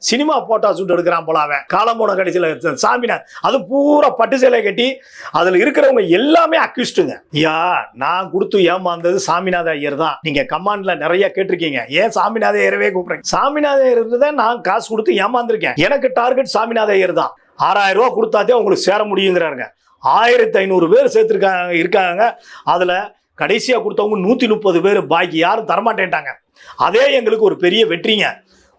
Cinema photo shoot எடுக்கிறான் போல அவன். காலம் போன கடைசியில் சாமிநாத் அது பூரா பட்டு சேலை கட்டி அதுல இருக்கிறவங்க எல்லாமே அக்யூஸ்டுங்க. ஐயா நான் கொடுத்து ஏமாந்தது சாமிநாத ஐயர் தான். நீங்க கமாண்ட்ல நிறைய கேட்டிருக்கீங்க, ஏன் சாமிநாத ஐயரவே கூப்பிடுறேன். சாமிநாத ஐயர் தான் நான் காசு கொடுத்து ஏமாந்திருக்கேன். எனக்கு டார்கெட் சாமிநாத ஐயர் தான். 6000 ரூபாய் கொடுத்தாதே உங்களுக்கு சேர முடியுங்கிறாருங்க. 1500 பேர் இருக்காங்க. அதுல கடைசியா கொடுத்தவங்க 130 பேர், பாக்கி யாரும் தரமாட்டேன்ட்டாங்க. அதே எங்களுக்கு ஒரு பெரிய வெற்றிங்க.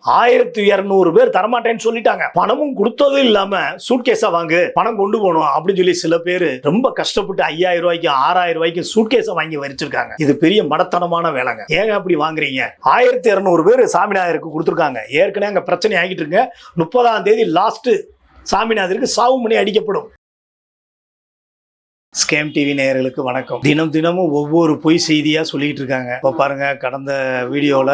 1200 பேர் தரமாட்டேன்னு சொல்லிட்டாங்க. பணமும் கொடுத்ததும் இல்லாம சூட்கேஸா வாங்கு, பணம் கொண்டு போகணும் அப்படின்னு சொல்லி சில பேர் ரொம்ப கஷ்டப்பட்டு 5000 ரூபாய்க்கு 6000 ரூபாய்க்கு சூட்கேஸை வாங்கி வச்சிருக்காங்க. இது பெரிய மடத்தனமான வேலைங்க. ஏங்க அப்படி வாங்குறீங்க? 1200 பேர் சாமிநாதருக்கு கொடுத்துருக்காங்க. ஏற்கனவே அங்க பிரச்சனை ஆகிட்டு இருக்கு. 30ஆம் தேதி லாஸ்ட் சாமிநாதருக்கு சாவு மணி அடிக்கப்படும். ஸ்கேம் டிவி நேயர்களுக்கு வணக்கம். தினமும் ஒவ்வொரு பொய் செய்தியா சொல்லிட்டு இருக்காங்க. இப்போ பாருங்க, கடந்த வீடியோல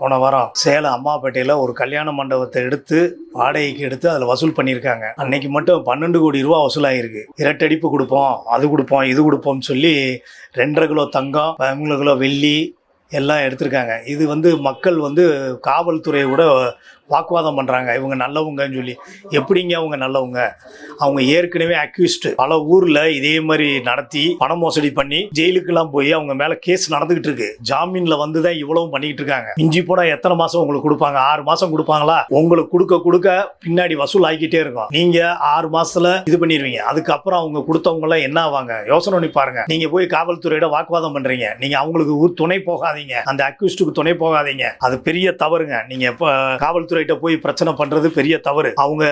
போன வாரம் சேலம் அம்மாப்பேட்டையில் ஒரு கல்யாண மண்டபத்தை எடுத்து வாடகைக்கு எடுத்து அதில் வசூல் பண்ணியிருக்காங்க. அன்னைக்கு மட்டும் 12 கோடி ரூபா வசூலாகிருக்கு. இரட்டடிப்பு கொடுப்போம், அது கொடுப்போம், இது கொடுப்போம்னு சொல்லி 2.5 கிலோ தங்கம், 13 கிலோ வெள்ளி எல்லாம் எடுத்திருக்காங்க. இது மக்கள் காவல்துறையை கூட வாக்குவாதம் பண்ணுறாங்க. இவங்க நல்லவங்கன்னு சொல்லி. எப்படிங்க அவங்க நல்லவங்க? அவங்க ஏற்கனவே அக்யூஸ்டு. பல ஊரில் இதே மாதிரி நடத்தி பண மோசடி பண்ணி ஜெயிலுக்கெல்லாம் போய் அவங்க மேலே கேஸ் நடந்துகிட்டு இருக்கு. ஜாமீனில் தான் இவ்வளவும் பண்ணிக்கிட்டு இருக்காங்க. மிஞ்சி போனால் எத்தனை மாதம் உங்களுக்கு கொடுப்பாங்க? 6 மாதம் கொடுப்பாங்களா? உங்களுக்கு கொடுக்க பின்னாடி வசூல் ஆகிக்கிட்டே இருக்கும். நீங்கள் 6 மாதத்தில் இது பண்ணிடுவீங்க. அதுக்கப்புறம் அவங்க கொடுத்தவங்களாம் என்ன ஆவாங்க? யோசனை பண்ணி பாருங்க. நீங்கள் போய் காவல்துறையிட வாக்குவாதம் பண்ணுறீங்க. நீங்கள் அவங்களுக்கு துணை போகாதீங்க, அந்த அக்யூஸ்டுக்கு துணை போகாதீங்க. அது பெரிய தவறுங்க. நீங்கள் இப்போ காவல்துறை போய் பிரச்சனை பண்றது பெரிய தவறு. அவங்க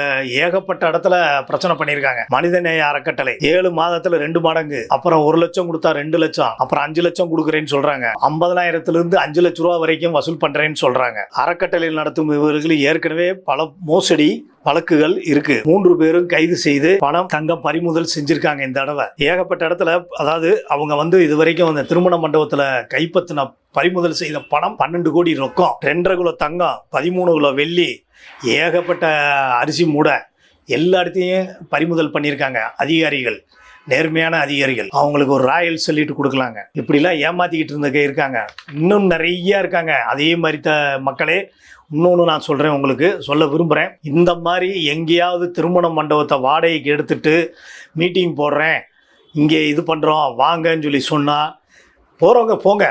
ஏகப்பட்ட இடத்துல பிரச்சனை பண்ணிருக்காங்க. மனிதநேய அறக்கட்டளை 7 மாதத்துல 2 மடங்கு, அப்புறம் 1 லட்சம் கொடுத்தா 2 லட்சம், அப்புறம் 5 லட்சம் கொடுக்குறேன்னு சொல்றாங்க. 50,000 இருந்து 5 லட்சம் ரூபாய் வரைக்கும் வசூல் பண்றேன்னு சொல்றாங்க. அறக்கட்டளை நடத்தும் இவர்கள் ஏற்கனவே பல மோசடி வழக்குகள் இருக்கு. 3 பேரும் கைது செய்து பணம், தங்கம் பறிமுதல் செஞ்சிருக்காங்க. இந்த தடவை ஏகப்பட்ட இடத்துல, அதாவது அவங்க இதுவரைக்கும் அந்த திருமண மண்டபத்துல கைப்பற்றின பறிமுதல் செய்த பணம் 12 கோடி ரொக்கம், 2.5 கிலோ தங்கம், 13 கிலோ வெள்ளி, ஏகப்பட்ட அரிசி மூடை, எல்லா இடத்தையும் பறிமுதல் பண்ணியிருக்காங்க. அதிகாரிகள் நேர்மையான அதிகாரிகள். அவங்களுக்கு ஒரு ராயல் சொல்லிட்டு கொடுக்கலாங்க. இப்படிலாம் ஏமாத்திக்கிட்டு இருக்காங்க. இன்னும் நிறைய இருக்காங்க. அதே மாதிரி மக்களே, இன்னொன்று நான் சொல்கிறேன், உங்களுக்கு சொல்ல விரும்புகிறேன். இந்த மாதிரி எங்கேயாவது திருமண மண்டபத்தை வாடகைக்கு எடுத்துட்டு மீட்டிங் போடுறேன், இங்கே இது பண்ணுறோம் வாங்கன்னு சொல்லி சொன்னால் போகிறவங்க போங்க,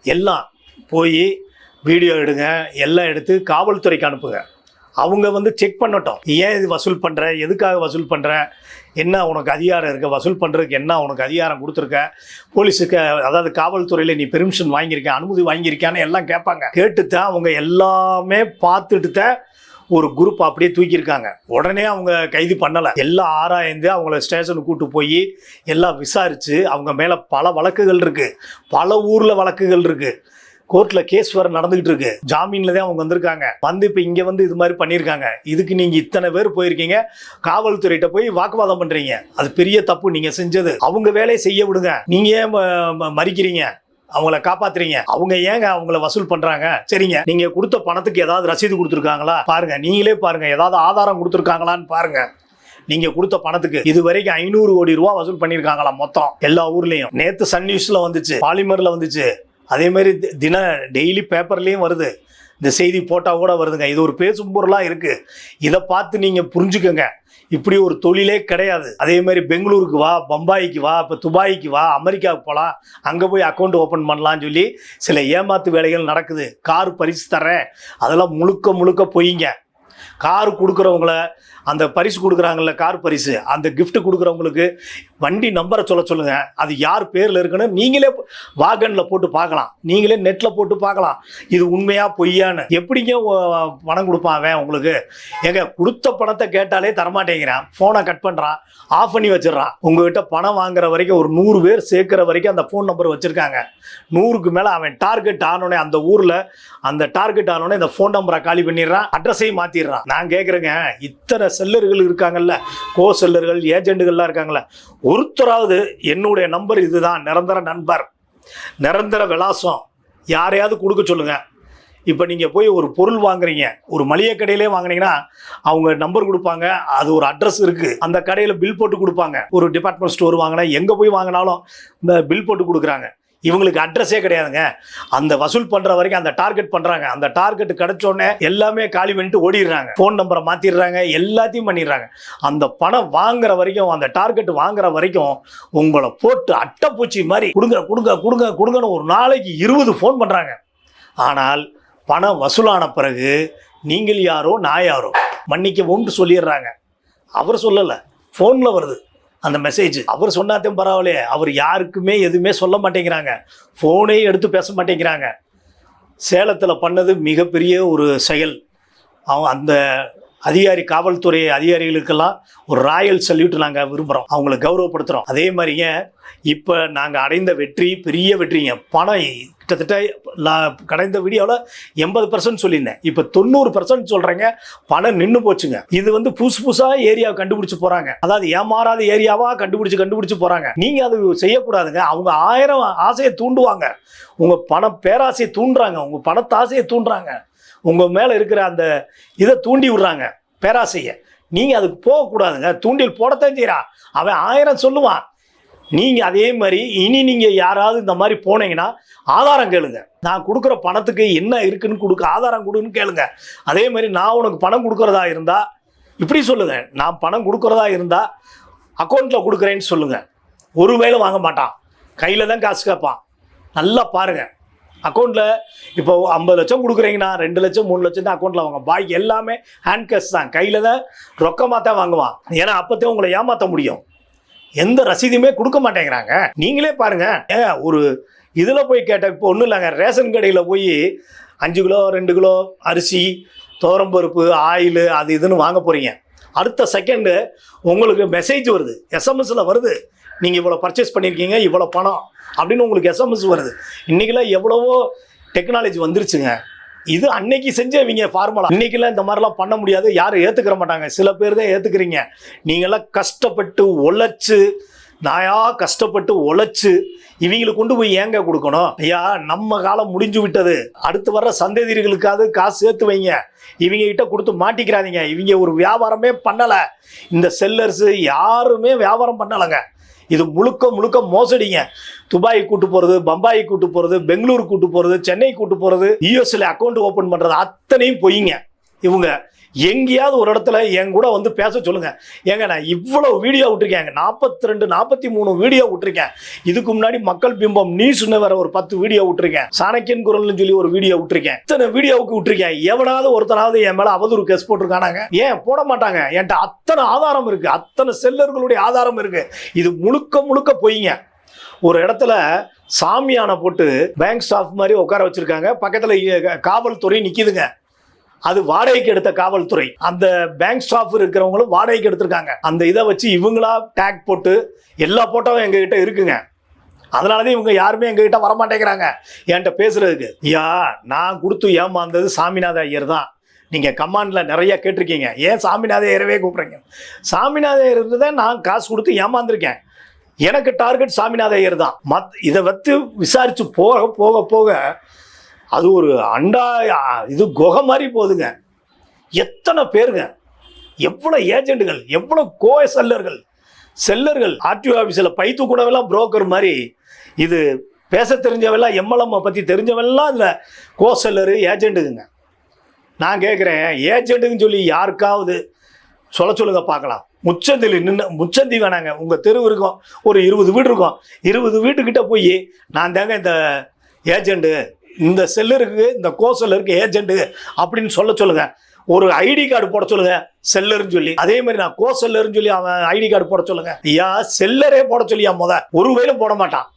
எல்லாம் போய் வீடியோ எடுங்க, எல்லாம் எடுத்து காவல்துறைக்கு அனுப்புங்க. அவங்க செக் பண்ணட்டும். ஏன் இது வசூல் பண்ணுற, எதுக்காக வசூல் பண்ணுற, என்ன உனக்கு அதிகாரம் இருக்க, வசூல் பண்ணுறதுக்கு என்ன உனக்கு அதிகாரம் கொடுத்துருக்க, போலீஸுக்கு அதாவது காவல்துறையில் நீ பெர்மிஷன் வாங்கியிருக்க, அனுமதி வாங்கியிருக்கான்னு எல்லாம் கேட்பாங்க. கேட்டுத்தான் அவங்க எல்லாமே பார்த்துட்டு தான் ஒரு குரூப் அப்படியே தூக்கியிருக்காங்க. உடனே அவங்க கைது பண்ணலை. எல்லாம் ஆராய்ந்து அவங்கள ஸ்டேஷனுக்கு கூட்டு போய் எல்லாம் விசாரித்து அவங்க மேலே பல வழக்குகள் இருக்குது. பல ஊரில் வழக்குகள் இருக்குது. கோர்ட்டில் கேஸ் வேறு நடந்துகிட்டு இருக்கு. ஜாமீனில் தான் அவங்க வந்திருக்காங்க. இப்போ இங்கே இது மாதிரி பண்ணியிருக்காங்க. இதுக்கு நீங்கள் இத்தனை பேர் போயிருக்கீங்க, காவல்துறையிட்ட போய் வாக்குவாதம் பண்ணுறீங்க. அது பெரிய தப்பு நீங்கள் செஞ்சது. அவங்க வேலையை செய்ய விடுங்க. நீங்கள் ஏன் மறிக்கிறீங்க? அவங்கள காப்பாத்துறீங்க. அவங்க ஏங்க அவங்கள வசூல் பண்றாங்க? சரிங்க, நீங்க கொடுத்த பணத்துக்கு ஏதாவது ரசீது கொடுத்துருக்காங்களா பாருங்க. நீங்களே பாருங்க, ஏதாவது ஆதாரம் கொடுத்துருக்காங்களான்னு பாருங்க. நீங்க கொடுத்த பணத்துக்கு இது வரைக்கும் 500 கோடி ரூபாய் வசூல் பண்ணிருக்காங்களா மொத்தம் எல்லா ஊர்லயும். நேத்து சன் நியூஸ்ல வந்துச்சு, பாலிமர்ல வந்துச்சு, அதே மாதிரி டெய்லி பேப்பர்லயும் வருது. இந்த செய்தி போட்டா கூட வருதுங்க. இது ஒரு பேசும் பொருளா இருக்கு. இதை பார்த்து நீங்க புரிஞ்சுக்கோங்க. இப்படி ஒரு தொழிலே கிடையாது. அதே மாதிரி பெங்களூருக்கு வா, பம்பாய்க்கு வா, இப்போ துபாய்க்கு வா, அமெரிக்காவுக்கு போகலாம், அங்கே போய் அக்கௌண்ட் ஓப்பன் பண்ணலான்னு சொல்லி சில ஏமாத்து வேலைகள் நடக்குது. கார் பரிசு தர்றேன், அதெல்லாம் முழுக்க பொய்ங்க. கார் கொடுக்குறவங்கள, அந்த பரிசு கொடுக்குறாங்கல்ல கார் பரிசு, அந்த கிஃப்ட் கொடுக்குறவங்களுக்கு வண்டி நம்பரை சொல்லுங்க. அது யார் பேரில் இருக்குன்னு நீங்களே வாகனில் போட்டு பார்க்கலாம், நீங்களே நெட்டில் போட்டு பார்க்கலாம். இது உண்மையா பொய்யான்னு. எப்படிங்க பணம் கொடுப்பான் அவன் உங்களுக்கு? ஏங்க, கொடுத்த பணத்தை கேட்டாலே தரமாட்டேங்கிறான், ஃபோனை கட் பண்ணுறான், ஆஃப் பண்ணி வச்சிடறான். உங்ககிட்ட பணம் வாங்குற வரைக்கும் ஒரு 100 பேர் சேர்க்குற வரைக்கும் அந்த ஃபோன் நம்பர் வச்சுருக்காங்க. 100க்கு மேலே அவன் டார்கெட் ஆனோடனே, அந்த ஊரில் அந்த டார்கெட் ஆனோடனே இந்த ஃபோன் நம்பரை காலி பண்ணிடுறான், அட்ரஸையும் மாற்றிடுறான். நான் கேட்குறேங்க, இத்தனை செல்லர்கள் இருக்காங்கல்ல, கோ செல்லர்கள், ஏஜென்ட்டுகள்லாம் இருக்காங்கல்ல, ஒருத்தராவது என்னுடைய நம்பர் இதுதான், நிரந்தர நண்பர், நிரந்தர விலாசம், யாரையாவது கொடுக்க சொல்லுங்க. இப்போ நீங்கள் போய் ஒரு பொருள் வாங்குறீங்க, ஒரு மளிகை கடையிலே வாங்குனீங்கன்னா அவங்க நம்பர் கொடுப்பாங்க, அது ஒரு அட்ரஸ் இருக்குது, அந்த கடையில் பில் போட்டு கொடுப்பாங்க. ஒரு டிபார்ட்மெண்ட் ஸ்டோர் வாங்கினா, எங்கே போய் வாங்கினாலும் இந்த பில் போட்டு கொடுக்குறாங்க. இவங்களுக்கு அட்ரஸே கிடையாதுங்க. அந்த வசூல் பண்ற வரைக்கும் அந்த டார்கெட் பண்றாங்க. அந்த டார்கெட் கிடைச்ச உடனே எல்லாமே காலி பண்ணிட்டு ஓடிடுறாங்க. ஃபோன் நம்பரை மாத்திடுறாங்க, எல்லாத்தையும் பண்ணிடுறாங்க. அந்த பணம் வாங்குற வரைக்கும், அந்த டார்கெட் வாங்குற வரைக்கும் உங்களை போட்டு அட்டைப்பூச்சி மாதிரி கொடுங்க கொடுங்க கொடுங்க கொடுங்கன்னு ஒரு நாளைக்கு 20 ஃபோன் பண்றாங்க. ஆனால் பணம் வசூலான பிறகு நீங்கள் யாரோ நான் யாரோ மன்னிக்கவும் சொல்லிடுறாங்க. அவர் சொல்லலை, ஃபோனில் வருது அந்த மெசேஜ். அவர் சொன்னாத்தையும் பரவாயில்லையே, அவர் யாருக்குமே எதுவுமே சொல்ல மாட்டேங்கிறாங்க, ஃபோனே எடுத்து பேச மாட்டேங்கிறாங்க. சேலத்தில் பண்ணது மிகப்பெரிய ஒரு செயல். அவங்க அந்த காவல்துறை அதிகாரிகளுக்கெல்லாம் ஒரு ராயல் சல்யூட் நாங்கள் விரும்புகிறோம், அவங்களை கௌரவப்படுத்துகிறோம். அதே மாதிரிங்க இப்போ நாங்கள் அடைந்த வெற்றி பெரிய வெற்றிங்க. பணம் கிட்டத்தட்ட கடந்த வீடியோவில் 80% சொல்லியிருந்தேன், இப்போ 90% சொல்கிறேங்க. பணம் நின்று போச்சுங்க. இது புதுசாக ஏரியாவை கண்டுபிடிச்சி போகிறாங்க. அதாவது ஏமாறாத ஏரியாவாக கண்டுபிடிச்சு போகிறாங்க. நீங்கள் அது செய்யக்கூடாதுங்க. அவங்க 1000 ஆசையை தூண்டுவாங்க, உங்கள் பேராசையை தூண்டுறாங்க, உங்கள் பணத்தாசையை தூண்டுறாங்க, உங்கள் மேலே இருக்கிற அந்த இதை தூண்டி விடுறாங்க, பேராசையை. நீங்கள் அதுக்கு போகக்கூடாதுங்க. தூண்டில் போடத்தான் செய்கிறான் அவன், 1000 சொல்லுவான். நீங்கள் அதே மாதிரி இனி நீங்கள் யாராவது இந்த மாதிரி போனீங்கன்னா ஆதாரம் கேளுங்க. நான் கொடுக்குற பணத்துக்கு என்ன இருக்குன்னு ஆதாரம் கொடுன்னு கேளுங்க. அதே மாதிரி நான் உனக்கு பணம் கொடுக்குறதா இருந்தால் இப்படி சொல்லுங்கள், நான் பணம் கொடுக்குறதா இருந்தால் அக்கௌண்ட்டில் கொடுக்குறேன்னு சொல்லுங்கள். ஒருவேளை வாங்க மாட்டான், கையில் தான் காசு கேட்பான். நல்லா பாருங்கள். அக்கௌண்ட்டில் இப்போ 50 லட்சம் கொடுக்குறீங்கன்னா 2 லட்சம் 3 லட்சம் தான் அக்கௌண்ட்டில் வாங்க. பாக்கி எல்லாமே ஹேண்ட் கேஷ் தான், கையில் தான் ரொக்கமாக தான் வாங்குவான். ஏன்னா அப்போத்தையும் உங்களை ஏமாற்ற முடியும். எந்த ரசீதுமே கொடுக்க மாட்டேங்கிறாங்க. நீங்களே பாருங்க, ஒரு இதில் போய் கேட்ட, இப்போ ஒன்றும் இல்லைங்க, ரேஷன் கடையில் போய் 5 கிலோ 2 கிலோ அரிசி, துவரம்பருப்பு, ஆயில், அது இதுன்னு வாங்க போகிறீங்க. அடுத்த செகண்டு உங்களுக்கு மெசேஜ் வருது, எஸ்எம்எஸில் வருது, நீங்கள் இவ்வளோ பர்ச்சேஸ் பண்ணியிருக்கீங்க, இவ்வளோ பணம் அப்படின்னு உங்களுக்கு எஸ்எம்எஸ் வருது. இன்றைக்கெல்லாம் எவ்வளவோ டெக்னாலஜி வந்துருச்சுங்க. இது அன்னைக்கு செஞ்சவங்க ஃபார்முலா. இன்னைக்கெல்லாம் இந்த மாதிரிலாம் பண்ண முடியாது, யாரும் ஏற்றுக்கிற மாட்டாங்க. சில பேர் தான் ஏற்றுக்கிறீங்க. நீங்களாம் கஷ்டப்பட்டு உழைச்சு, நாயா கஷ்டப்பட்டு உழைச்சு இவங்களுக்கு கொண்டு போய் ஏங்க கொடுக்கணும்? ஐயா, நம்ம காலம் முடிஞ்சு விட்டது. அடுத்து வர்ற சந்ததிகளுக்காவது காசு சேர்த்து வைங்க. இவங்க கிட்ட கொடுத்து மாட்டிக்கிறாதீங்க. இவங்க ஒரு வியாபாரமே பண்ணலை. இந்த செல்லர்ஸு யாருமே வியாபாரம் பண்ணலைங்க. இது முழுக்க மோசடிங்க. துபாய் கூட்டு போகிறது, பம்பாய் கூட்டு போகிறது, பெங்களூர் கூட்டு போகிறது, சென்னை கூட்டு போகிறது, யூஎஸ்ல அக்கௌண்ட் ஓப்பன் பண்ணுறது, அத்தனையும் பொய்ங்க. இவங்க எங்கேயாவது ஒரு இடத்துல என் கூட பேச சொல்லுங்க. ஏங்க, நான் இவ்வளோ வீடியோ விட்டுருக்கேன், 42 43 வீடியோ விட்டுருக்கேன். இதுக்கு முன்னாடி மக்கள் பிம்பம் நியூஸ்னு வேற ஒரு 10 வீடியோ விட்டுருக்கேன். சாணக்கியன் குரல்னு சொல்லி ஒரு வீடியோ விட்டுருக்கேன். இத்தனை வீடியோவுக்கு விட்டுருக்கேன். எவனாவது ஒருத்தனாவது என் மேல அவதூறு கேஸ் போட்டிருக்கானாங்க? ஏன் போட மாட்டாங்க? என்கிட்ட அத்தனை ஆதாரம் இருக்கு, அத்தனை செல்லர்களுடைய ஆதாரம் இருக்கு. இது முழுக்க பொய்ங்க. ஒரு இடத்துல சாமியான போட்டு பேங்க் ஸ்டாஃப் மாதிரி உட்கார வச்சிருக்காங்க. பக்கத்துல காவல்துறை நிக்குதுங்க. அது வாடகைக்கு எடுத்த காவல்துறை. அந்த பேங்க் ஸ்டாஃப் இருக்கிறவங்களும் வாடகைக்கு எடுத்திருக்காங்க. அந்த இதை வச்சு இவங்களா டேக் போட்டு எல்லா போட்டோவும் எங்ககிட்ட இருக்குங்க. அதனாலதான் இவங்க யாருமே எங்ககிட்ட வரமாட்டேங்கிறாங்க என்கிட்ட பேசுறதுக்கு. ஐயா, நான் கொடுத்து ஏமாந்தது சாமிநாத ஐயர் தான். நீங்க கமாண்ட்ல நிறைய கேட்டிருக்கீங்க, ஏன் சாமிநாத ஐயரவே கூப்பிடுறீங்க? சாமிநாத ஐயர் தான் நான் காசு கொடுத்து ஏமாந்துருக்கேன். எனக்கு டார்கெட் சாமிநாத ஐயர் தான். இதை வச்சு விசாரிச்சு போக அது ஒரு இது குகை மாதிரி போகுதுங்க. எத்தனை பேருங்க, எவ்வளோ ஏஜென்ட்டுகள், எவ்வளோ செல்லர்கள் ஆர்டிஓ ஆஃபீஸில் பைத்து கூடவெல்லாம் புரோக்கர் மாதிரி. இது பேச தெரிஞ்சவெல்லாம், எம்எல்எம் பற்றி தெரிஞ்சவெல்லாம் இதில் செல்லரு ஏஜென்ட்டுக்குங்க. நான் கேட்குறேன், ஏஜென்ட்டுக்குன்னு சொல்லி யாருக்காவது சொல்லுங்க பார்க்கலாம். முச்சந்தி வேணாங்க. உங்கள் தெரு இருக்கும், ஒரு 20 வீடு இருக்கும். 20 வீட்டுக்கிட்ட போய் நான் தாங்க இந்த ஏஜென்ட்டு, இந்த செல்லருக்கு, இந்த செல்லருக்கு ஏஜென்ட்டு அப்படின்னு சொல்லுங்க. ஒரு ஐடி கார்டு போட சொல்லுங்க, செல்லர்னு சொல்லி. அதே மாதிரி நான் செல்லர்னு சொல்லி அவன் ஐடி கார்டு போட சொல்லுங்க. ஐயா, செல்லரே போட சொல்லியா ஒரு வேலும் போட மாட்டான்.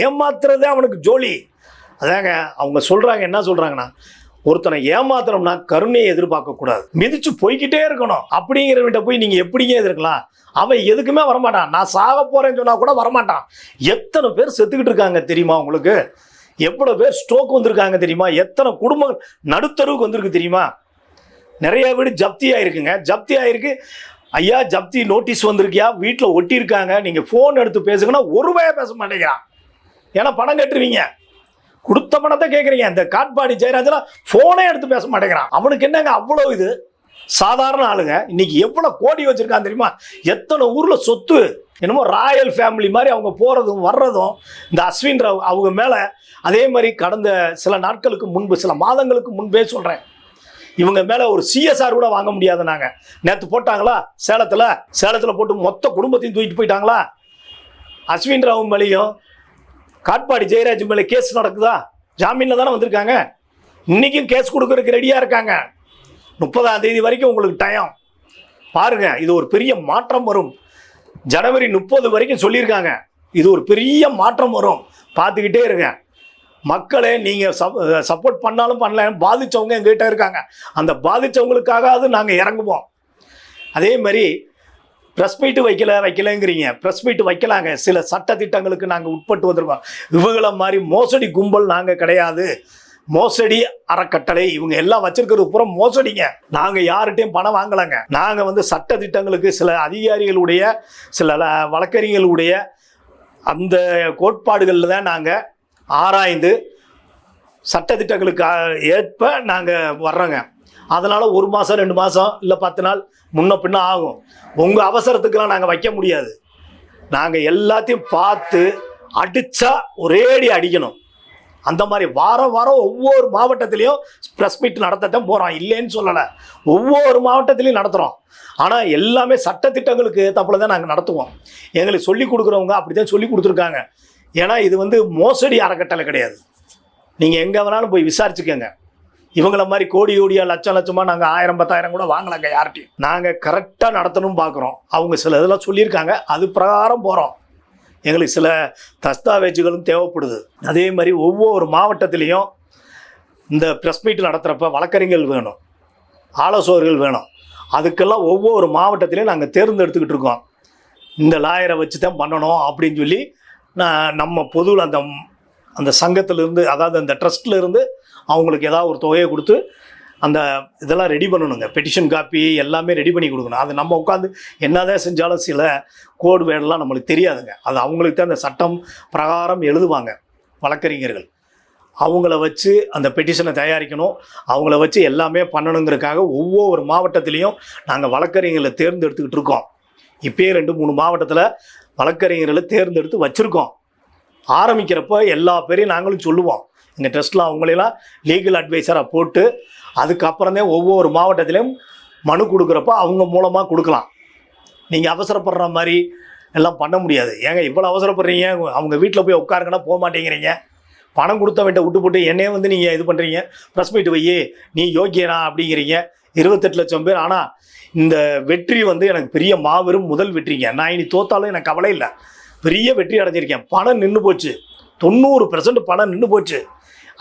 ஏமாத்துறதே அவனுக்கு ஜோலி. அதாங்க அவங்க சொல்றாங்க. என்ன சொல்றாங்கன்னா, ஒருத்தனை ஏமாத்துறோம்னா கருணையை எதிர்பார்க்க கூடாது, மிதிச்சு போய்கிட்டே இருக்கணும். அப்படிங்கிறவன்ட்ட போய் நீங்க எப்படிங்க எதிர்க்கலாம்? அவன் எதுக்குமே வரமாட்டான். நான் சாக போறேன்னு சொன்னா கூட வரமாட்டான். எத்தனை பேர் செத்துக்கிட்டு இருக்காங்க தெரியுமா உங்களுக்கு? எவ்வளவு பேர் ஸ்ட்ரோக் வந்திருக்காங்க தெரியுமா? எத்தனை குடும்பம் நடுத்தருவுக்கு வந்திருக்கு தெரியுமா? நிறைய வீடு ஜப்தி ஆயிருக்குங்க. ஜப்தி ஆயிருக்கு. ஐயா, ஜப்தி நோட்டீஸ் வந்திருக்கியா, வீட்டில் ஒட்டி இருக்காங்க, நீங்க போன் எடுத்து பேசுங்கன்னா ஒரு ரூபாயா பேச மாட்டேங்கிறான். ஏன்னா பணம் கட்டுருவீங்க, கொடுத்த பணத்தை கேட்குறீங்க. இந்த காட்பாடி ஜெயராஜெல்லாம் போனே எடுத்து பேச மாட்டேங்கிறான். அவனுக்கு என்னங்க அவ்வளோ இது? சாதாரண ஆளுங்க இன்னைக்கு எவ்வளவு கோடி வச்சிருக்காங்க தெரியுமா? எத்தனை ஊர்ல சொத்து, என்னமோ ராயல் ஃபேமிலி மாதிரி அவங்க போறதும் வர்றதும். இந்த அஸ்வின் ராவ் அவங்க மேல அதே மாதிரி கடந்த சில நாட்களுக்கு முன்பு, சில மாதங்களுக்கு முன்பே சொல்றேன், இவங்க மேல ஒரு சிஎஸ்ஆர் கூட வாங்க முடியாது. நாங்க நேற்று போட்டாங்களா சேலத்துல போட்டு மொத்த குடும்பத்தையும் தூக்கிட்டு போயிட்டாங்களா? அஸ்வின் ராவ் மேலேயும் காட்பாடி ஜெயராஜ் மேலே கேஸ் நடக்குதா? ஜாமீன்ல தானே வந்திருக்காங்க. இன்னைக்கும் கேஸ் கொடுக்கறதுக்கு ரெடியா இருக்காங்க. 30ஆம் தேதி வரைக்கும் உங்களுக்கு டைம் பாருங்க. இது ஒரு பெரிய மாற்றம் வரும். ஜனவரி 30 வரைக்கும் சொல்லியிருக்காங்க. இது ஒரு பெரிய மாற்றம் வரும், பார்த்துக்கிட்டே இருங்க. மக்களே நீங்கள் சப்போர்ட் பண்ணாலும் பண்ணல, பாதித்தவங்க எங்ககிட்ட இருக்காங்க. அந்த பாதித்தவங்களுக்காக நாங்கள் இறங்குவோம். அதே மாதிரி ப்ரெஸ் மீட்டு வைக்கலைங்கிறீங்க. ப்ரெஸ் மீட்டு வைக்கலாங்க. சில சட்ட திட்டங்களுக்கு நாங்கள் உட்பட்டு வந்திருக்கோம். இவங்கள மாதிரி மோசடி கும்பல் நாங்கள் கிடையாது. மோசடி அறக்கட்டளை இவங்க எல்லாம் வச்சிருக்கிறது பூரா மோசடிங்க. நாங்க யார்கிட்டையும் பணம் வாங்கலாங்க. நாங்க சட்ட திட்டங்களுக்கு சில அதிகாரிகளுடைய, சில வழக்கறிஞர்களுடைய அந்த கோட்பாடுகளில் தான் நாங்க ஆராய்ந்து சட்ட திட்டங்களுக்கு ஏற்ப நாங்க வர்றோங்க. அதனால 1 மாதம் 2 மாதம் இல்லை 10 நாள் முன்ன பின்ன ஆகும். உங்க அவசரத்துக்கெல்லாம் நாங்க வைக்க முடியாது. நாங்க எல்லாத்தையும் பார்த்து அடிச்சா ஒரேடி அடிக்கணும். அந்த மாதிரி வாரம் ஒவ்வொரு மாவட்டத்திலையும் ப்ரெஸ் மீட் நடத்தத்தான் போகிறோம், இல்லைன்னு சொல்லலை. ஒவ்வொரு மாவட்டத்திலையும் நடத்துகிறோம். ஆனால் எல்லாமே சட்டத்திட்டங்களுக்கு ஏற்றப்பல தான் நாங்கள் நடத்துவோம். எங்களுக்கு சொல்லிக் கொடுக்குறவங்க அப்படி தான் சொல்லி கொடுத்துருக்காங்க. ஏன்னா இது மோசடி அறக்கட்டளை கிடையாது. நீங்கள் எங்கே வேணாலும் போய் விசாரிச்சுக்கோங்க. இவங்கள மாதிரி கோடியாக லட்சமாக நாங்கள் 1000 10,000 கூட வாங்கலாங்க யார்கிட்டையும். நாங்கள் கரெக்டாக நடத்தணும்னு பார்க்குறோம். அவங்க சில இதெல்லாம் சொல்லியிருக்காங்க, அது பிரகாரம் போகிறோம். எங்களுக்கு சில தஸ்தாவேஜுகளும் தேவைப்படுது. அதே மாதிரி ஒவ்வொரு மாவட்டத்திலையும் இந்த ப்ரெஸ் மீட் நடத்துகிறப்ப வழக்கறிஞர்கள் வேணும், ஆலோசகர்கள் வேணும். அதுக்கெல்லாம் ஒவ்வொரு மாவட்டத்திலையும் நாங்கள் தேர்ந்தெடுத்துக்கிட்டு இருக்கோம். இந்த லாயரை வச்சு தான் பண்ணணும் அப்படின்னு சொல்லி நம்ம பொதுவில் அந்த சங்கத்திலேருந்து, அதாவது அந்த ட்ரஸ்ட்லேருந்து அவங்களுக்கு ஏதாவது ஒரு தொகையை கொடுத்து அந்த இதெல்லாம் ரெடி பண்ணணுங்க. பெட்டிஷன் காப்பி எல்லாமே ரெடி பண்ணி கொடுக்கணும். அது நம்ம உட்காந்து என்னதான் செஞ்சாலும் சில கோடு வேர்டெலாம் நம்மளுக்கு தெரியாதுங்க. அது அவங்களுக்கு தான் அந்த சட்டம் பிரகாரம் எழுதுவாங்க வழக்கறிஞர்கள். அவங்கள வச்சு அந்த பெட்டிஷனை தயாரிக்கணும், அவங்கள வச்சு எல்லாமே பண்ணணுங்கிறதுக்காக ஒவ்வொரு மாவட்டத்திலையும் நாங்கள் வழக்கறிஞர்களை தேர்ந்தெடுத்துக்கிட்டு இருக்கோம். இப்போயே 2-3 மாவட்டத்தில் வழக்கறிஞர்களை தேர்ந்தெடுத்து வச்சுருக்கோம். ஆரம்பிக்கிறப்ப எல்லா பேரையும் நாங்களும் சொல்லுவோம். எங்கள் ட்ரஸ்ட்டில் அவங்களெல்லாம் லீகல் அட்வைஸராக போட்டு அதுக்கப்புறம் தான் ஒவ்வொரு மாவட்டத்திலையும் மனு கொடுக்குறப்ப அவங்க மூலமாக கொடுக்கலாம். நீங்கள் அவசரப்படுற மாதிரி எல்லாம் பண்ண முடியாது. ஏங்க இவ்வளோ அவசரப்படுறீங்க? அவங்க வீட்டில் போய் உட்காருங்கன்னா போக மாட்டேங்கிறீங்க. பணம் கொடுத்தவன்ட்ட விட்டு போட்டு என்னையே நீங்கள் இது பண்ணுறீங்க. ப்ரெஸ் மீட் வையே, நீ யோக்கியனா அப்படிங்கிறீங்க. 28 லட்சம் பேர். ஆனால் இந்த வெற்றி எனக்கு பெரிய மாபெரும் முதல் வெற்றிங்க. நான் இனி தோத்தாலும் எனக்கு கவலை இல்லை. பெரிய வெற்றி அடைஞ்சிருக்கேன். பணம் நின்று போச்சு, 90% பணம் நின்று போச்சு.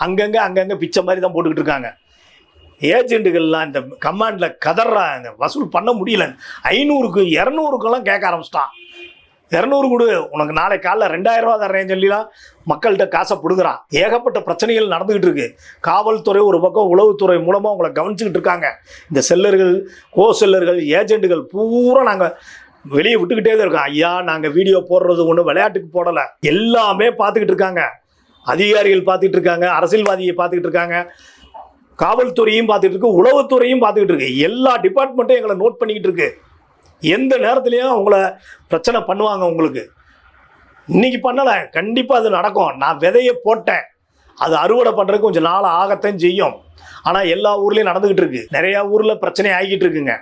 அங்கங்கே பிச்சை மாதிரி தான் போட்டுக்கிட்டு இருக்காங்க. ஏஜென்ட்டுகள்லாம் இந்த கமாண்டில் கதறாங்க, வசூல் பண்ண முடியல. 500க்கு 200க்கெல்லாம் கேட்க ஆரம்பிச்சிட்டான். 200 கொடு, உனக்கு நாளை காலைல 2000 ரூபா தர்றேன்னு சொல்லிலாம் மக்கள்கிட்ட காசை பிடுங்குறான். ஏகப்பட்ட பிரச்சனைகள் நடந்துக்கிட்டு இருக்கு. காவல்துறை ஒரு பக்கம் உளவுத்துறை மூலமாக உங்களை கவனிச்சுக்கிட்டு இருக்காங்க. இந்த செல்லர்கள், செல்லர்கள், ஏஜென்ட்டுகள் பூரா நாங்கள் வெளியே விட்டுக்கிட்டே தான் இருக்கோம். ஐயா, நாங்கள் வீடியோ போடுறது ஒன்று விளையாட்டுக்கு போடலை, எல்லாமே பார்த்துக்கிட்டு இருக்காங்க. அதிகாரிகள் பார்த்துக்கிட்டு இருக்காங்க, அரசியல்வாதியை பார்த்துக்கிட்டு இருக்காங்க, காவல்துறையும் பார்த்துக்கிட்டு இருக்கு, உளவுத்துறையும் பார்த்துக்கிட்டு இருக்கு. எல்லா டிபார்ட்மெண்ட்டும் எங்களை நோட் பண்ணிக்கிட்டு இருக்கு. எந்த நேரத்துலையும் அவங்கள பிரச்சனை பண்ணுவாங்க. உங்களுக்கு இன்னைக்கு பண்ணலை, கண்டிப்பாக அது நடக்கும். நான் விதையை போட்டேன், அது அறுவடை பண்ணுறதுக்கு கொஞ்சம் நாள் ஆகத்தான் செய்யும். ஆனால் எல்லா ஊர்லேயும் நடந்துக்கிட்டு இருக்கு. நிறையா ஊரில் பிரச்சனை ஆகிக்கிட்டு இருக்குங்க.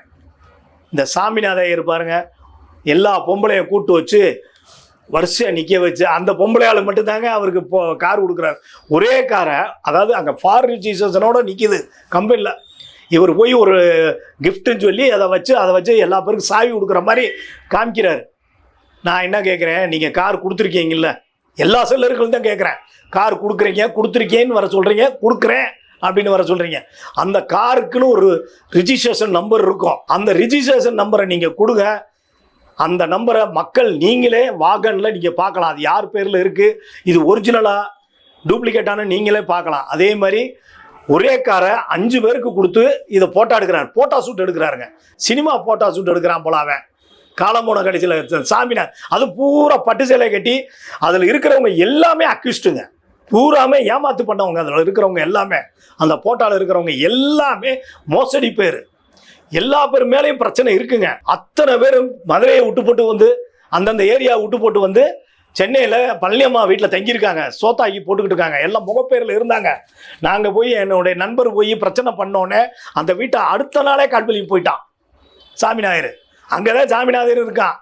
இந்த சாமிநாதையர் பாருங்க, எல்லா பொம்பளையும் கூட்டு வச்சு வரிசையாக நிற்க வச்சு அந்த பொம்பளையாளுக்கு மட்டும்தாங்க அவருக்கு இப்போ கார் கொடுக்குறாரு. ஒரே காரை, அதாவது அங்கே ஃபார் ரிஜிஸ்ட்ரேஷனோட நிற்கிது கம்பெனியில். இவர் போய் ஒரு கிஃப்ட்டுன்னு சொல்லி அதை வச்சு எல்லா பேருக்கும் சாவி கொடுக்குற மாதிரி காமிக்கிறார். நான் என்ன கேட்குறேன், நீங்கள் கார் கொடுத்துருக்கீங்கல்ல, எல்லா செல்லர்களும் தான் கேட்குறேன். கார் கொடுத்துருக்கேன்னு வர சொல்கிறீங்க, கொடுக்குறேன் அப்படின்னு வர சொல்கிறீங்க. அந்த காருக்குன்னு ஒரு ரிஜிஸ்ட்ரேஷன் நம்பர் இருக்கும். அந்த ரிஜிஸ்ட்ரேஷன் நம்பரை நீங்கள் கொடுங்க. அந்த நம்பரை மக்கள் நீங்களே வாகனில் நீங்கள் பார்க்கலாம். அது யார் பேரில் இருக்குது, இது ஒரிஜினலாக டூப்ளிகேட்டான நீங்களே பார்க்கலாம். அதே மாதிரி ஒரே காரை 5 பேருக்கு கொடுத்து இதை போட்டோ எடுக்கிறார், போட்டோ ஷூட் எடுக்கிறாருங்க. சினிமா போட்டோ ஷூட் எடுக்கிறான் போல அவன். காலம்போன கடைசியில் சாமினா அது பூரா பட்டு சேலை கட்டி அதில் இருக்கிறவங்க எல்லாமே அக்யூஸ்டுங்க, பூராமே ஏமாத்து பண்ணவங்க. அதில் இருக்கிறவங்க எல்லாமே, அந்த போட்டோவில் இருக்கிறவங்க எல்லாமே மோசடி பேர். எல்லா பேர் மேலேயும் பிரச்சனை இருக்குங்க. அத்தனை பேரும் மதுரையை விட்டு போட்டு வந்து அந்தந்த ஏரியா விட்டு போட்டு வந்து சென்னையில் பழனியம்மா வீட்டில் தங்கியிருக்காங்க. சோத்தாக்கி போட்டுக்கிட்டு இருக்காங்க. எல்லாம் முகப்பேரில் இருந்தாங்க. நாங்கள் போய் என்னுடைய நண்பர் போய் பிரச்சனை பண்ணோன்னே அந்த வீட்டை அடுத்த நாளே கால்வெளிக்கு போயிட்டான் சாமிநாயர். அங்கே தான் சாமிநாதர் இருக்கான்.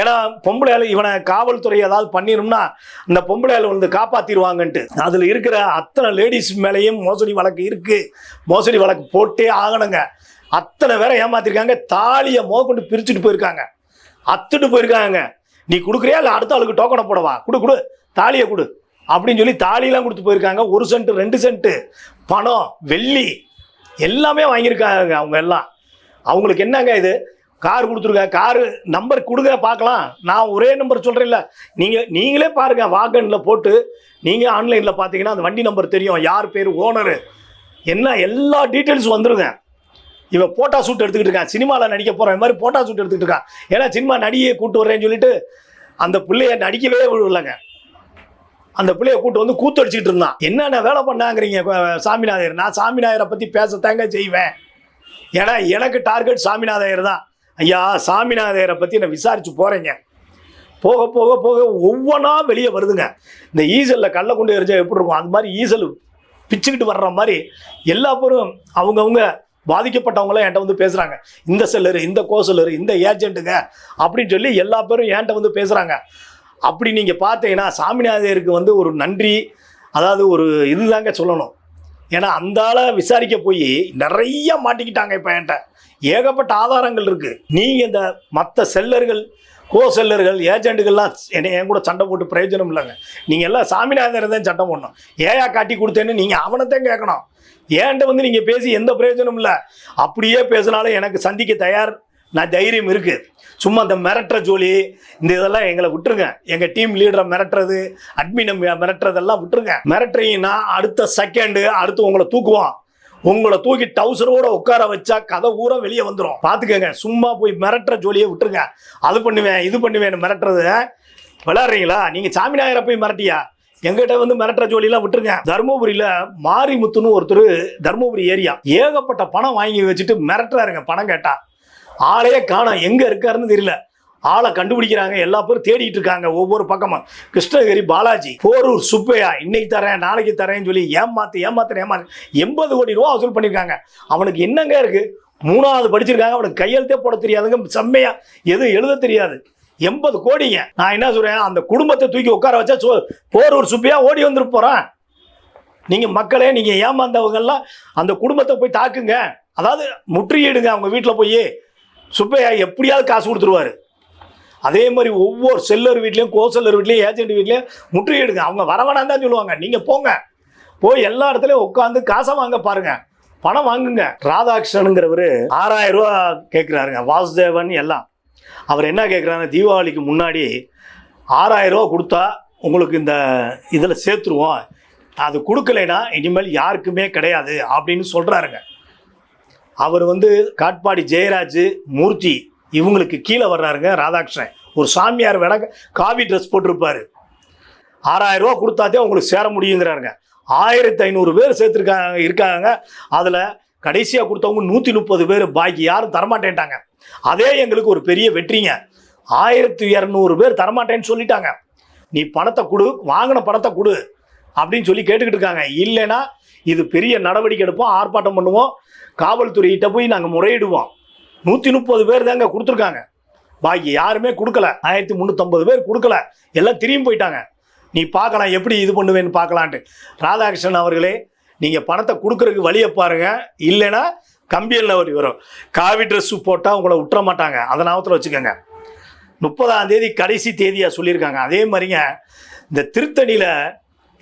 ஏன்னா பொம்பளையால் இவனை காவல்துறை ஏதாவது பண்ணிடும்னா இந்த பொம்பளையால் வந்து காப்பாற்றிடுவாங்கன்ட்டு அதில் இருக்கிற அத்தனை லேடிஸ் மேலேயும் மோசடி வழக்கு இருக்குது. மோசடி வழக்கு போட்டே ஆகணுங்க. அத்தனை பேரை ஏமாத்திருக்காங்க. தாலியை கொண்டு பிரிச்சுட்டு போயிருக்காங்க, அத்துட்டு போயிருக்காங்க. நீ கொடுக்குறியா இல்லை அடுத்த ஆளுக்கு டோக்கனை போடவா, கொடு தாலியை கொடு அப்படின்னு சொல்லி தாலியெல்லாம் கொடுத்து போயிருக்காங்க. 1 சென்ட் 2 சென்ட் பணம் வெள்ளி எல்லாமே வாங்கியிருக்காங்க அவங்க எல்லாம். அவங்களுக்கு என்னங்க இது கார் கொடுத்துருக்க, காரு நம்பர் கொடுங்க பார்க்கலாம். நான் ஒரே நம்பர் சொல்கிறேன்ல, நீங்களே பாருங்கள். வாகனில் போட்டு நீங்கள் ஆன்லைனில் பார்த்தீங்கன்னா அந்த வண்டி நம்பர் தெரியும், யார் பேர், ஓனரு என்ன, எல்லா டீட்டெயில்ஸ் வந்துருங்க. இவன் போட்டா ஷூட் எடுத்துக்கிட்டு இருக்கான், சினிமாவில் நடிக்க போகிற மாதிரி போட்டா ஷூட் எடுத்துக்கிட்டு இருக்கான். ஏன்னா சினிமா நடிகையை கூட்டு வரேன்னு சொல்லிட்டு அந்த பிள்ளைய நடிக்கவே விடலைங்க. அந்த பிள்ளைய கூட்டு வந்து கூத்தடிச்சிட்டு இருந்தான். என்னென்ன வேலை பண்ணாங்கிறீங்க சாமிநாதர்? நான் சாமிநாதரை பற்றி பேசத்தாங்க செய்வேன். ஏன்னா எனக்கு டார்கெட் சாமிநாதர் தான். ஐயா சாமிநாதரை பற்றி நான் விசாரிச்சு போகிறேங்க. போக போக போக ஒவ்வொன்றா வெளியே வருதுங்க. இந்த ஈசலில் கல்லை கொண்டு எரிஞ்சா எப்படி இருக்கும், அது மாதிரி ஈசல் பிச்சுக்கிட்டு வர்ற மாதிரி எல்லா பேரும் அவங்கவுங்க பாதிக்கப்பட்டவங்களாம் என்கிட்ட வந்து பேசுகிறாங்க. இந்த செல்லரு, இந்த கோசலரு, இந்த ஏஜென்ட்டுங்க அப்படின்னு சொல்லி எல்லா பேரும் என்கிட்ட வந்து பேசுகிறாங்க. அப்படி நீங்கள் பார்த்தீங்கன்னா சாமிநாதருக்கு வந்து ஒரு நன்றி, அதாவது ஒரு இதுதாங்க சொல்லணும். ஏன்னா அந்த ஆளை விசாரிக்க போய் நிறைய மாட்டிக்கிட்டாங்க. இப்போ என்கிட்ட ஏகப்பட்ட ஆதாரங்கள் இருக்குது. நீங்கள் இந்த மற்ற செல்லர்கள், செல்லர்கள், ஏஜென்ட்டுகள்லாம் என் கூட சண்டை போட்டு பிரயோஜனம் இல்லைங்க. நீங்கள் எல்லாம் சாமிநாதர் தான் சண்டை போடணும். ஏயா காட்டி கொடுத்தேன்னு நீங்கள் அவனைத்தான் கேட்கணும். ஏன்ட்ட வந்து நீங்கள் பேசி எந்த பிரயோஜனம் இல்லை. அப்படியே பேசினாலும் எனக்கு சந்திக்க தயார், நான் தைரியம் இருக்குது. சும்மா அந்த மிரட்டுற ஜோலி இந்த இதெல்லாம் எங்களை விட்டுருங்க. எங்கள் டீம் லீடரை மிரட்டுறது, அட்மினை மிரட்டுறதெல்லாம் விட்டுருங்க. மிரட்டுறீங்கன்னா அடுத்த செகண்டு அடுத்து உங்களை தூக்குவோம். உங்களை தூக்கி டவுசரோட உட்கார வச்சா கதை ஊற வெளியே வந்துடும். பார்த்துக்கங்க. சும்மா போய் மிரட்டுற ஜோலியை விட்டுருங்க. அது பண்ணுவேன் இது பண்ணுவேன்னு மிரட்டுறது விளையாடுறீங்களா? நீங்கள் சாமிநாயரை போய் மிரட்டியா? எங்கிட்ட வந்து மிரட்டுற ஜோலியெல்லாம் விட்டுருங்க. தருமபுரியில் மாரிமுத்துன்னு ஒருத்தர், தருமபுரி ஏரியா, ஏகப்பட்ட பணம் வாங்கி வச்சுட்டு மிரட்டுறாருங்க. பணம் கேட்டா ஆளையே காணோம், எங்கே இருக்காருன்னு தெரியல. ஆளை கண்டுபிடிக்கிறாங்க. எல்லா பேரும் தேடிட்டு இருக்காங்க ஒவ்வொரு பக்கமும். கிருஷ்ணகிரி பாலாஜி, போரூர் சுப்பையா, இன்னைக்கு தரேன் நாளைக்கு தரேன்னு சொல்லி ஏமாத்து 80 கோடி ரூபா வசூல் பண்ணியிருக்காங்க. அவனுக்கு என்னங்க இருக்கு? 3வது படிச்சிருக்காங்க. அவனுக்கு கையெழுத்தே போட தெரியாதுங்க. செம்மையா எதுவும் எழுத தெரியாது. 80 கோடிங்க. நான் என்ன சொல்றேன், அந்த குடும்பத்தை தூக்கி உட்கார வச்சா போரூர் சுப்பையா ஓடி வந்துட்டு போறான். நீங்க மக்களே, நீங்க ஏமாந்தவங்கெல்லாம் அந்த குடும்பத்தை போய் தாக்குங்க. அதாவது முற்றுகையிடுங்க. அவங்க வீட்டில் போய் சுப்பையா எப்படியாவது காசு கொடுத்துருவாரு. அதே மாதிரி ஒவ்வொரு செல்லர் வீட்லையும், செல்லர் வீட்லையும், ஏஜென்ட் வீட்லையும் முற்றுகையிடுங்க. அவங்க வரவேணான்னு தான் சொல்லுவாங்க. நீங்கள் போங்க, போய் எல்லா இடத்துலையும் உட்காந்து காசை வாங்க பாருங்க, பணம் வாங்குங்க. ராதாகிருஷ்ணனுங்கிறவர் 6000 ரூபா கேட்குறாருங்க. வாசுதேவன் எல்லாம். அவர் என்ன கேட்குறாங்க, தீபாவளிக்கு முன்னாடி 6000 ரூபா கொடுத்தா உங்களுக்கு இந்த இதில் சேர்த்துருவோம், அது கொடுக்கலைன்னா இனிமேல் யாருக்குமே கிடையாது அப்படின்னு சொல்கிறாருங்க. அவர் வந்து காட்பாடி ஜெயராஜ், மூர்த்தி இவங்களுக்கு கீழே வர்றாருங்க ராதாகிருஷ்ணன். ஒரு சாமியார் வேணா காவி ட்ரெஸ் போட்டிருப்பாரு. 6000 ரூபா கொடுத்தாதே உங்களுக்கு சேர முடியுங்கிறாருங்க. 1500 பேர் இருக்காங்க. அதில் கடைசியாக கொடுத்தவங்க 130 பேர், பாக்கி யாரும் தரமாட்டேன்ட்டாங்க. அதே எங்களுக்கு ஒரு பெரிய வெற்றிங்க. 1200 பேர் தரமாட்டேன்னு சொல்லிட்டாங்க. நீ பணத்தை கொடு, வாங்கின பணத்தை கொடு அப்படின்னு சொல்லி கேட்டுக்கிட்டு இருக்காங்க. இல்லைன்னா இது பெரிய நடவடிக்கை எடுப்போம், ஆர்ப்பாட்டம் பண்ணுவோம், காவல்துறையிட்ட போய் நாங்கள் முறையிடுவோம். 130 பேர் தாங்க கொடுத்துருக்காங்க. பாக்கி யாருமே கொடுக்கல. 1350 பேர் கொடுக்கல. எல்லாம் திரும்பி போயிட்டாங்க. நீ பார்க்கலாம் எப்படி இது பண்ணுவேன்னு பார்க்கலான்ட்டு. ராதாகிருஷ்ணன் அவர்களே, நீங்கள் பணத்தை கொடுக்கறதுக்கு வழியை பாருங்கள். இல்லைன்னா கம்பியல்ல வரும். காவி ட்ரெஸ்ஸு போட்டால் உங்களை விட்டுற மாட்டாங்க. அதை ஞாபகத்தில் வச்சுக்கோங்க. 30ஆம் தேதி கடைசி தேதியாக சொல்லியிருக்காங்க. அதே மாதிரிங்க இந்த திருத்தணியில்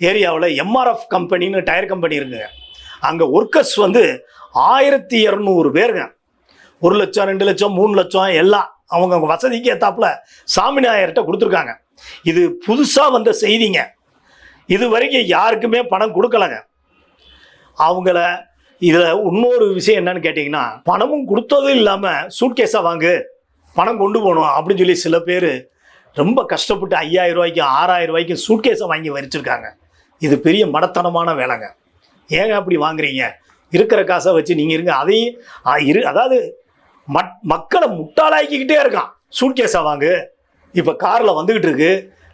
ஏரியாவில் MRF கம்பெனின்னு டயர் கம்பெனி இருக்குங்க. அங்கே ஒர்க்கர்ஸ் வந்து 1200 பேருங்க. 1 லட்சம் 2 லட்சம் 3 லட்சம் எல்லாம் அவங்க வசதிக்கு ஏற்றாப்புல சாமிநாயர்கிட்ட கொடுத்துருக்காங்க. இது புதுசாக வந்த செய்திங்க. இது வரைக்கும் யாருக்குமே பணம் கொடுக்கலங்க. அவங்கள இதில் இன்னொரு விஷயம் என்னன்னு கேட்டிங்கன்னா, பணமும் கொடுத்ததும் இல்லாமல் சூட்கேஸாக வாங்கு, பணம் கொண்டு போகணும் அப்படின்னு சொல்லி சில பேர் ரொம்ப கஷ்டப்பட்டு 5000 ரூபாய்க்கு 6000 ரூபாய்க்கு சூட்கேஸை வாங்கி வரிச்சிருக்காங்க. இது பெரிய மடத்தனமான வேலைங்க. ஏங்க அப்படி வாங்குறீங்க? இருக்கிற காசை வச்சு நீங்கள் இருங்க. அதையும் அதாவது மக்களை முட்டாளாக்கிக்கிட்டே இருக்கான். சூட்கேஸை வாங்கு, இப்போ காரில் வந்துக்கிட்டு இருக்கு,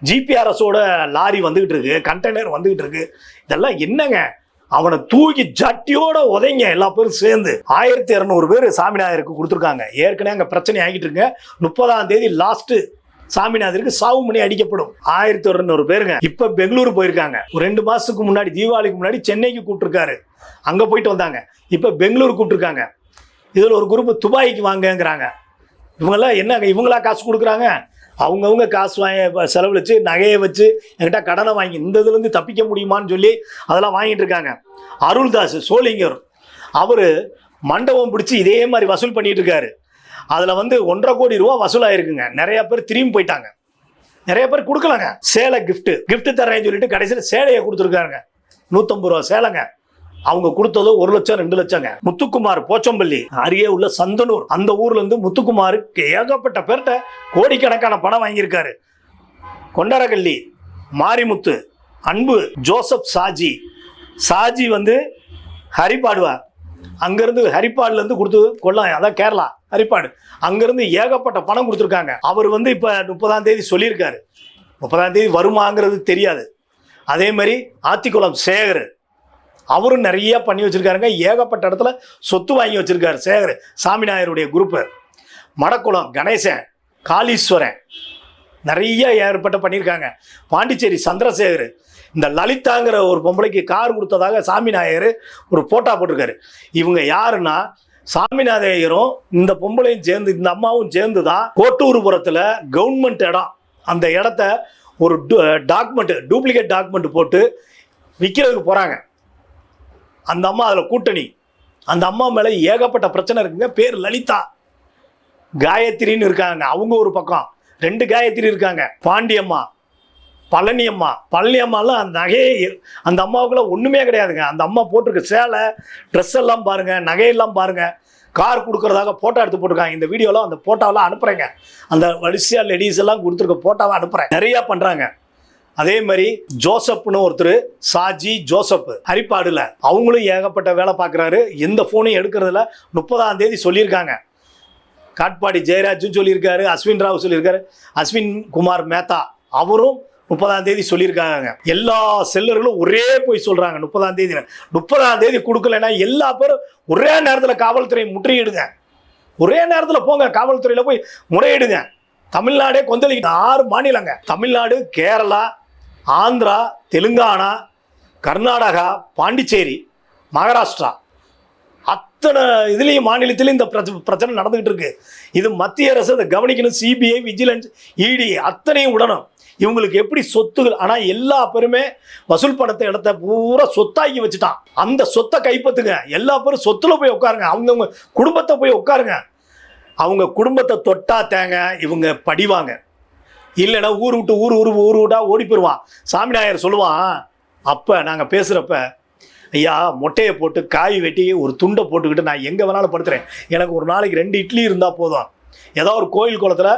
ஜிபிஆர்எஸோட லாரி வந்துக்கிட்டு இருக்கு, கண்டெய்னர் வந்துக்கிட்டு இருக்கு. இதெல்லாம் என்னங்க? அவனை தூக்கி ஜட்டியோட உதைங்க எல்லா பேரும் சேர்ந்து. 1200 பேர் சாமிநாதருக்கு கொடுத்துருக்காங்க. ஏற்கனவே அங்கே பிரச்சனை ஆகிட்டு இருங்க. 30ஆம் தேதி லாஸ்ட் சாமிநாதருக்கு சாவு மணி அடிக்கப்படும். 1200 பேருங்க. இப்ப பெங்களூரு போயிருக்காங்க. ஒரு 2 மாசத்துக்கு முன்னாடி, தீபாவளிக்கு முன்னாடி சென்னைக்கு கூப்பிட்டுருக்காரு, அங்க போயிட்டு வந்தாங்க. இப்ப பெங்களூரு கூப்பிட்டுருக்காங்க. இதுல ஒரு குரூப் துபாய்க்கு வாங்கங்கிறாங்க. இவங்கெல்லாம் என்னங்க, இவங்களா காசு கொடுக்குறாங்க? அவங்கவுங்க காசு வாங்கி செலவழிச்சு நகையை வச்சு என்கிட்ட கடனை வாங்கி இந்த இதுலேருந்து தப்பிக்க முடியுமான்னு சொல்லி அதெல்லாம் வாங்கிட்டு இருக்காங்க. அருள்தாஸ் சோளிங்கர் அவர் மண்டபம் பிடிச்சி இதே மாதிரி வசூல் பண்ணிட்டு இருக்காரு. அதில் 1.5 கோடி ரூபா வசூலாயிருக்குங்க. நிறைய பேர் திரும்பி போயிட்டாங்க, நிறைய பேர் கொடுக்கலங்க. சேலை கிஃப்ட் தரேன்னு சொல்லிட்டு கடைசியில் சேலையை கொடுத்துருக்காங்க. 150 ரூபா சேலைங்க. அவங்க கொடுத்ததோ 1 லட்சம் 2 லட்சங்க. முத்துக்குமார் போச்சம்பள்ளி அருகே உள்ள சந்தனூர், அந்த ஊர்ல இருந்து முத்துக்குமாருக்கு ஏகப்பட்ட பேர்கிட்ட கோடிக்கணக்கான பணம் வாங்கியிருக்காரு. கொண்டரகல்லி மாரிமுத்து, அன்பு, ஜோசப், சாஜி ஹரிப்பாடுவார். அங்கிருந்து ஹரிப்பாடுல இருந்து கொடுத்து கொள்ளலாம், அதான் கேரளா ஹரிப்பாடு. அங்கிருந்து ஏகப்பட்ட பணம் கொடுத்துருக்காங்க. அவர் இப்ப 30ஆம் தேதி சொல்லியிருக்காரு. 30ஆம் தேதி வருமாங்கிறது தெரியாது. அதே மாதிரி ஆத்திக்குளம் சேகர் அவரும் நிறைய பண்ணி வச்சிருக்காருங்க. ஏகப்பட்ட இடத்துல சொத்து வாங்கி வச்சிருக்காரு சேகர், சாமிநாயருடைய குரூப்பு. மடக்குளம் கணேசன், காளீஸ்வரன் நிறைய ஏற்பட்ட பண்ணியிருக்காங்க. பாண்டிச்சேரி சந்திரசேகர், இந்த லலிதாங்கிற ஒரு பொம்பளைக்கு கார் கொடுத்ததாக சாமிநாயர் ஒரு போட்டா போட்டிருக்காரு. இவங்க யாருன்னா சாமிநாதையரும் இந்த பொம்பளையும் சேர்ந்து, இந்த அம்மாவும் சேர்ந்து தான் கோட்டூர்புரத்தில் கவர்மெண்ட் இடம், அந்த இடத்த ஒரு டூப்ளிகேட் டாக்குமெண்ட் போட்டு விற்கிறதுக்கு போகிறாங்க. அந்த அம்மா அதில் கூட்டணி. அந்த அம்மா மேலே ஏகப்பட்ட பிரச்சனை இருக்குங்க. பேர் லலிதா. காயத்ரின்னு இருக்காங்க, அவங்க ஒரு பக்கம். 2 காயத்ரி இருக்காங்க. பாண்டியம்மா, பழனியம்மாலாம் அந்த நகையே, அந்த அம்மாவுக்குள்ள ஒன்றுமே கிடையாதுங்க. அந்த அம்மா போட்டிருக்க சேலை, ட்ரெஸ் எல்லாம் பாருங்க, நகையெல்லாம் பாருங்க. கார் கொடுக்கறதாக போட்டோ எடுத்து போட்டிருக்காங்க. இந்த வீடியோலாம் அந்த போட்டோவெல்லாம் அனுப்புகிறேங்க. அந்த வரிசையா லேடிஸ் எல்லாம் கொடுத்துருக்க போட்டோவை அனுப்புகிறேன். நிறையா பண்ணுறாங்க. அதே மாதிரி ஜோசப்னு ஒருத்தர், சாஜி ஜோசப் ஹரிப்பாடுல, அவங்களும் ஏகப்பட்ட வேலை பார்க்குறாரு. எந்த ஃபோனையும் எடுக்கிறதுல 30ஆம் தேதி சொல்லியிருக்காங்க. காட்பாடி ஜெயராஜும் சொல்லியிருக்காரு, அஸ்வின் ராவ் சொல்லியிருக்காரு, அஸ்வின் குமார் மேத்தா அவரும் 30ஆம் தேதி சொல்லியிருக்காங்க. எல்லா செல்லர்களும் ஒரே போய் சொல்றாங்க. 30ஆம் தேதி கொடுக்கலன்னா எல்லா பேரும் ஒரே நேரத்தில் காவல்துறை முற்றுகையிடுங்க. ஒரே நேரத்தில் போங்க காவல்துறையில் போய் முறையிடுங்க. தமிழ்நாடே கொந்தளிக்கிட்டு 6 மாநிலங்க. தமிழ்நாடு, கேரளா, ஆந்திரா, தெலுங்கானா, கர்நாடகா, பாண்டிச்சேரி, மகாராஷ்டிரா, அத்தனை இதுலேயும் மாநிலத்திலையும் இந்த பிரச்சனை நடந்துகிட்டு இருக்கு. இது மத்திய அரசு அதை கவனிக்கணும். சிபிஐ, விஜிலன்ஸ், இடி அத்தனையும் விடணும். இவங்களுக்கு எப்படி சொத்துகள், ஆனால் எல்லா பேருமே வசூல் பணத்தை இடத்த பூரா சொத்தாக்கி வச்சுட்டான். அந்த சொத்தை கைப்பற்றுங்க. எல்லா பேரும் சொத்துல போய் உட்காருங்க. அவங்கவுங்க குடும்பத்தை போய் உட்காருங்க. அவங்க குடும்பத்தை தொட்டா தேங்க இவங்க படிவாங்க. இல்லைன்னா ஊர் விட்டா ஓடி போயிடுவான். சாமிநாயர் சொல்லுவான், அப்போ நாங்கள் பேசுகிறப்ப, ஐயா மொட்டையை போட்டு காய் வெட்டி ஒரு துண்டை போட்டுக்கிட்டு நான் எங்கே வேணாலும் படுத்துறேன், எனக்கு ஒரு நாளைக்கு 2 இட்லி இருந்தால் போதும், ஏதாவது ஒரு கோயில் குளத்தில்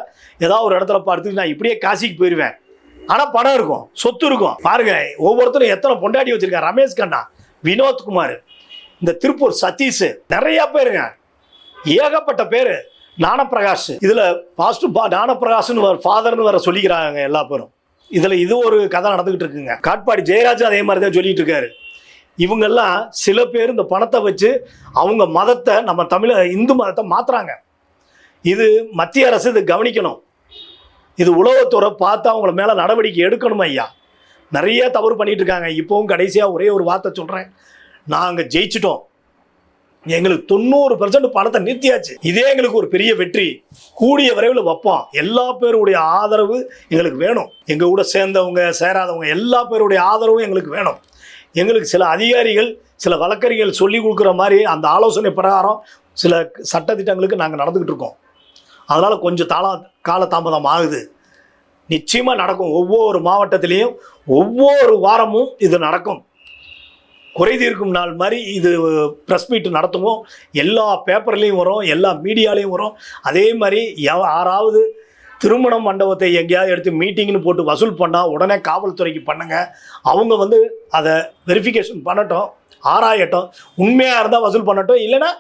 ஏதாவது ஒரு இடத்துல படுத்துட்டு நான் இப்படியே காசிக்கு போயிடுவேன். ஆனால் பணம் இருக்கும், சொத்து இருக்கும். பாருங்க, ஒவ்வொருத்தரும் எத்தனை பொண்டாட்டி வச்சிருக்காங்க. ரமேஷ் கண்ணா, வினோத்குமார், இந்த திருப்பூர் சதீஷ், நிறையா பேருங்க, ஏகப்பட்ட பேர். ஞானப்பிரகாஷ், இதில் பாஸ்டர் ஞானப்பிரகாஷ்னு ஃபாதர்னு வேற சொல்லிக்கிறாங்க எல்லா பேரும். இதில் இது ஒரு கதை நடந்துகிட்டு இருக்குங்க. காட்பாடி ஜெயராஜ் அதே மாதிரி தான் சொல்லிட்டு இருக்காரு. இவங்கெல்லாம் சில பேர் இந்த பணத்தை வச்சு அவங்க மதத்தை, நம்ம இந்து மதத்தை மாத்துறாங்க. இது மத்திய அரசு இது கவனிக்கணும். இது உளவுத்துறை பார்த்து அவங்கள மேலே நடவடிக்கை எடுக்கணும் ஐயா. நிறைய தவறு பண்ணிட்டு இருக்காங்க. இப்போவும் கடைசியாக ஒரே ஒரு வார்த்தை சொல்கிறேன், நாங்கள் ஜெயிச்சிட்டோம். எங்களுக்கு 90% பணத்தை நிறுத்தியாச்சு. இதே எங்களுக்கு ஒரு பெரிய வெற்றி. கூடிய விரைவில் வைப்போம். எல்லா பேருடைய ஆதரவு எங்களுக்கு வேணும். எங்கள் கூட சேர்ந்தவங்க, சேராதவங்க எல்லா பேருடைய ஆதரவும் எங்களுக்கு வேணும். எங்களுக்கு சில அதிகாரிகள், சில வழக்கறிஞர்கள் சொல்லி கொடுக்குற மாதிரி அந்த ஆலோசனை பிரகாரம் சில சட்டத்திட்டங்களுக்கு நாங்கள் நடந்துக்கிட்டு இருக்கோம். அதனால் கொஞ்சம் காலதாமதம் ஆகுது. நிச்சயமாக நடக்கும். ஒவ்வொரு மாவட்டத்திலையும் ஒவ்வொரு வாரமும் இது நடக்கும். குறை தீர்க்கும் நாள் மாதிரி இது ப்ரெஸ் மீட் நடத்துவோம். எல்லா பேப்பர்லேயும் வரும், எல்லா மீடியாலேயும் வரும். அதே மாதிரி யாராவது திருமண மண்டபத்தை எங்கேயாவது எடுத்து மீட்டிங்னு போட்டு வசூல் பண்ணால் உடனே காவல்துறைக்கு பண்ணுங்க. அவங்க அதை வெரிஃபிகேஷன் பண்ணட்டும், ஆராயட்டும். உண்மையாக இருந்தால் வசூல் பண்ணட்டும், இல்லைன்னா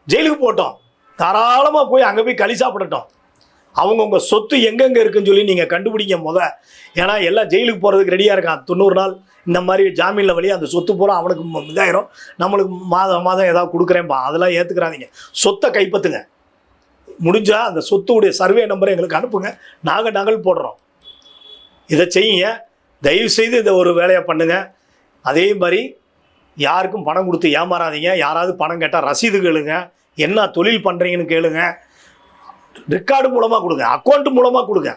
ஜெயிலுக்கு போட்டோம். தாராளமாக போய் அங்கே போய் களி சாப்பிடட்டும். அவங்கவுங்க சொத்து எங்கெங்கே இருக்குன்னு சொல்லி நீங்கள் கண்டுபிடிங்க ஏன்னா எல்லாம் ஜெயிலுக்கு போகிறதுக்கு ரெடியாக இருக்கான். 90 நாள் இந்த மாதிரி ஜாமீனில் வழி அந்த சொத்து பூரா அவனுக்கு இதாயிரும். நம்மளுக்கு மாதம் ஏதாவது கொடுக்குறேன்ப்பா, அதெல்லாம் ஏற்றுக்கிறாதீங்க. சொத்தை கைப்பற்றுங்க. முடிஞ்சால் அந்த சொத்துடைய சர்வே நம்பரை எங்களுக்கு அனுப்புங்க, நாங்கள் நகல் போடுறோம். இதை செய்யுங்க. தயவுசெய்து இதை ஒரு வேலையை பண்ணுங்கள். அதே மாதிரி யாருக்கும் பணம் கொடுத்து ஏமாறாதீங்க. யாராவது பணம் கேட்டால் ரசீது கேளுங்க, என்ன தொழில் பண்ணுறீங்கன்னு கேளுங்க. ரெக்கார்டு மூலமாக கொடுங்க, அக்கௌண்ட் மூலமாக கொடுங்க.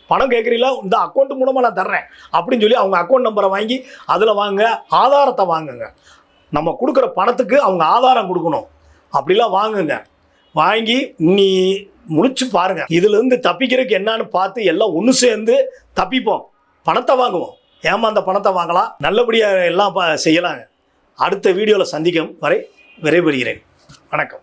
பணம் கேட்குறீங்களா, இந்த அக்கௌண்ட் மூலமாக நான் தர்றேன் அப்படின்னு சொல்லி அவங்க அக்கௌண்ட் நம்பரை வாங்கி அதில் வாங்க. ஆதாரத்தை வாங்குங்க. நம்ம கொடுக்குற பணத்துக்கு அவங்க ஆதாரம் கொடுக்கணும். அப்படிலாம் வாங்குங்க. வாங்கி நீ முடிச்சு பாருங்கள். இதுலேருந்து தப்பிக்கிறதுக்கு என்னான்னு பார்த்து எல்லாம் ஒன்று சேர்ந்து தப்பிப்போம். பணத்தை வாங்குவோம், ஏமாந்த பணத்தை வாங்கலாம், நல்லபடியாக எல்லாம் செய்யலாங்க. அடுத்த வீடியோவில் சந்திக்கும் வரை விரைபெறுகிறேன். வணக்கம்.